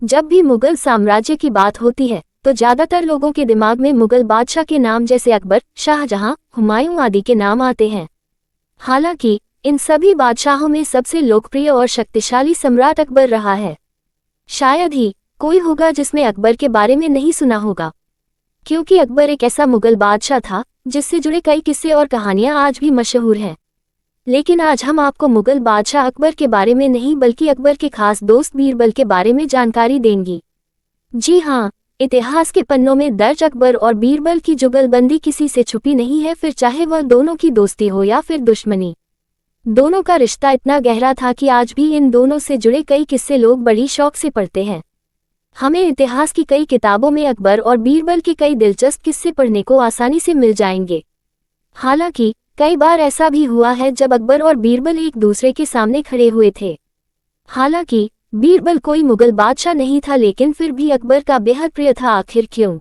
जब भी मुगल साम्राज्य की बात होती है तो ज्यादातर लोगों के दिमाग में मुगल बादशाह के नाम जैसे अकबर, शाहजहां, हुमायूं आदि के नाम आते हैं। हालांकि इन सभी बादशाहों में सबसे लोकप्रिय और शक्तिशाली सम्राट अकबर रहा है। शायद ही कोई होगा जिसने अकबर के बारे में नहीं सुना होगा, क्योंकि अकबर एक ऐसा मुगल बादशाह था जिससे जुड़े कई किस्से और कहानियां आज भी मशहूर हैं। लेकिन आज हम आपको मुगल बादशाह अकबर के बारे में नहीं बल्कि अकबर के खास दोस्त बीरबल के बारे में जानकारी देंगी। जी हाँ, इतिहास के पन्नों में दर्ज अकबर और बीरबल की जुगलबंदी किसी से छुपी नहीं है, फिर चाहे वह दोनों की दोस्ती हो या फिर दुश्मनी। दोनों का रिश्ता इतना गहरा था कि आज भी इन दोनों से जुड़े कई किस्से लोग बड़ी शौक से पढ़ते हैं। हमें इतिहास की कई किताबों में अकबर और बीरबल के कई दिलचस्प किस्से पढ़ने को आसानी से मिल जाएंगे। हालांकि कई बार ऐसा भी हुआ है जब अकबर और बीरबल एक दूसरे के सामने खड़े हुए थे। हालांकि बीरबल कोई मुगल बादशाह नहीं था, लेकिन फिर भी अकबर का बेहद प्रिय था। आखिर क्यों?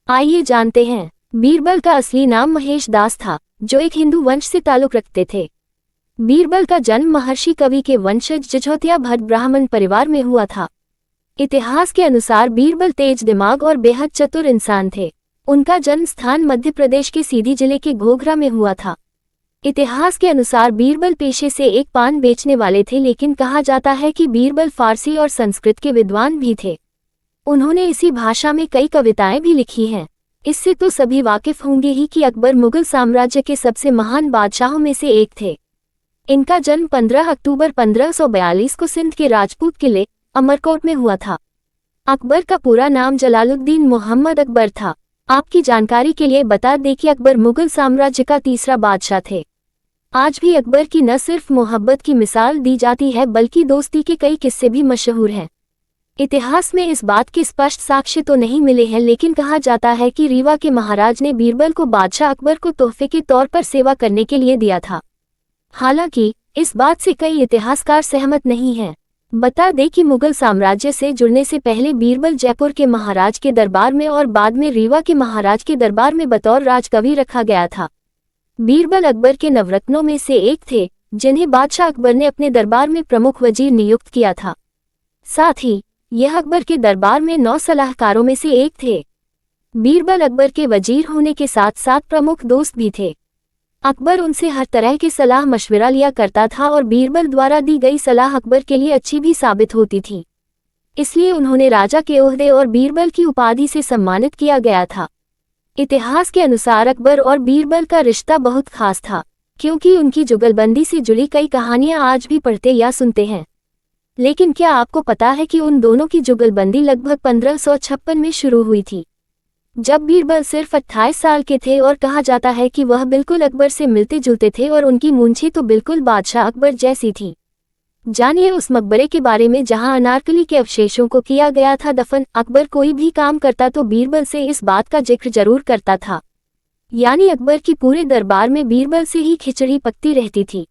आइए जानते हैं। बीरबल का असली नाम महेश दास था, जो एक हिंदू वंश से ताल्लुक रखते थे। बीरबल का जन्म महर्षि कवि के वंशज जजोतिया भट्ट ब्राह्मण परिवार में हुआ था। इतिहास के अनुसार बीरबल तेज दिमाग और बेहद चतुर इंसान थे। उनका जन्म स्थान मध्य प्रदेश के सीधी जिले के घोघरा में हुआ था। इतिहास के अनुसार बीरबल पेशे से एक पान बेचने वाले थे, लेकिन कहा जाता है कि बीरबल फारसी और संस्कृत के विद्वान भी थे। उन्होंने इसी भाषा में कई कविताएं भी लिखी हैं। इससे तो सभी वाकिफ होंगे ही कि अकबर मुगल साम्राज्य के सबसे महान बादशाहों में से एक थे। इनका जन्म 15 अक्टूबर 1542 को सिंध के राजपूत किले अमरकोट में हुआ था। अकबर का पूरा नाम जलालुद्दीन मोहम्मद अकबर था। आपकी जानकारी के लिए बता दें कि अकबर मुगल साम्राज्य का तीसरा बादशाह थे। आज भी अकबर की न सिर्फ मोहब्बत की मिसाल दी जाती है बल्कि दोस्ती के कई किस्से भी मशहूर हैं। इतिहास में इस बात के स्पष्ट साक्ष्य तो नहीं मिले हैं, लेकिन कहा जाता है कि रीवा के महाराज ने बीरबल को बादशाह अकबर को तोहफे के तौर पर सेवा करने के लिए दिया था। हालांकि इस बात से कई इतिहासकार सहमत नहीं हैं। बता दें कि मुगल साम्राज्य से जुड़ने से पहले बीरबल जयपुर के महाराज के दरबार में और बाद में रीवा के महाराज के दरबार में बतौर राजकवि रखा गया था। बीरबल अकबर के नवरत्नों में से एक थे, जिन्हें बादशाह अकबर ने अपने दरबार में प्रमुख वजीर नियुक्त किया था। साथ ही यह अकबर के दरबार में 9 सलाहकारों में से एक थे। बीरबल अकबर के वजीर होने के साथ साथ प्रमुख दोस्त भी थे। अकबर उनसे हर तरह की सलाह मशविरा लिया करता था और बीरबल द्वारा दी गई सलाह अकबर के लिए अच्छी भी साबित होती थी। इसलिए उन्होंने राजा के ओहदे और बीरबल की उपाधि से सम्मानित किया गया था। इतिहास के अनुसार अकबर और बीरबल का रिश्ता बहुत खास था, क्योंकि उनकी जुगलबंदी से जुड़ी कई कहानियां आज भी पढ़ते या सुनते हैं। लेकिन क्या आपको पता है कि उन दोनों की जुगलबंदी लगभग 1556 में शुरू हुई थी, जब बीरबल सिर्फ 28 साल के थे, और कहा जाता है कि वह बिल्कुल अकबर से मिलते जुलते थे और उनकी मूंछें तो बिल्कुल बादशाह अकबर जैसी थी। जानिए उस मकबरे के बारे में जहां अनारकली के अवशेषों को किया गया था दफन। अकबर कोई भी काम करता तो बीरबल से इस बात का जिक्र जरूर करता था, यानी अकबर की पूरे दरबार में बीरबल से ही खिचड़ी पकती रहती थी।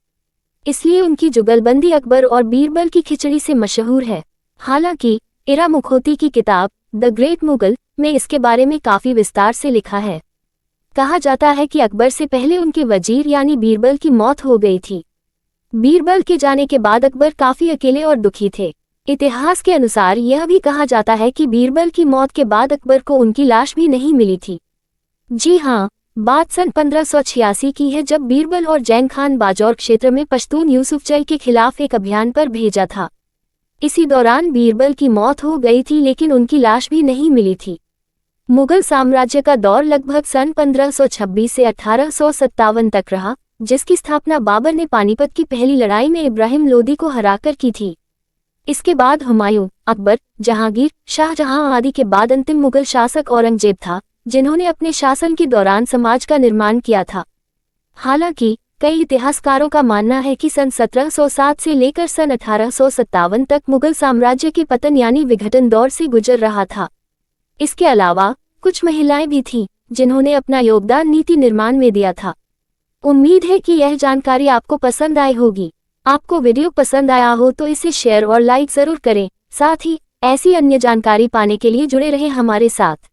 इसलिए उनकी जुगलबंदी अकबर और बीरबल की खिचड़ी से मशहूर है। हालांकि इरा मुखोती की किताब द ग्रेट मुगल में इसके बारे में काफी विस्तार से लिखा है। कहा जाता है कि अकबर से पहले उनके वजीर यानी बीरबल की मौत हो गई थी। बीरबल के जाने के बाद अकबर काफी अकेले और दुखी थे। इतिहास के अनुसार यह भी कहा जाता है कि बीरबल की मौत के बाद अकबर को उनकी लाश भी नहीं मिली थी। जी हाँ, बात सन 1586 की है, जब बीरबल और जैन खान बाजौर क्षेत्र में पश्तून यूसुफजई के खिलाफ एक अभियान पर भेजा था। इसी दौरान बीरबल की मौत हो गई थी, लेकिन उनकी लाश भी नहीं मिली थी। मुगल साम्राज्य का दौर लगभग सन 1526 से 1857 तक रहा, जिसकी स्थापना बाबर ने पानीपत की पहली लड़ाई में इब्राहिम लोदी को हराकर की थी। इसके बाद हुमायूं, अकबर, जहांगीर, शाहजहां आदि के बाद अंतिम मुगल शासक औरंगजेब था, जिन्होंने अपने शासन के दौरान समाज का निर्माण किया था। हालांकि कई इतिहासकारों का मानना है कि सन 1707 से लेकर सन 1857 तक मुगल साम्राज्य के पतन यानी विघटन दौर से गुजर रहा था। इसके अलावा कुछ महिलाएं भी थीं, जिन्होंने अपना योगदान नीति निर्माण में दिया था। उम्मीद है कि यह जानकारी आपको पसंद आई होगी। आपको वीडियो पसंद आया हो तो इसे शेयर और लाइक जरूर करें। साथ ही ऐसी अन्य जानकारी पाने के लिए जुड़े रहें हमारे साथ।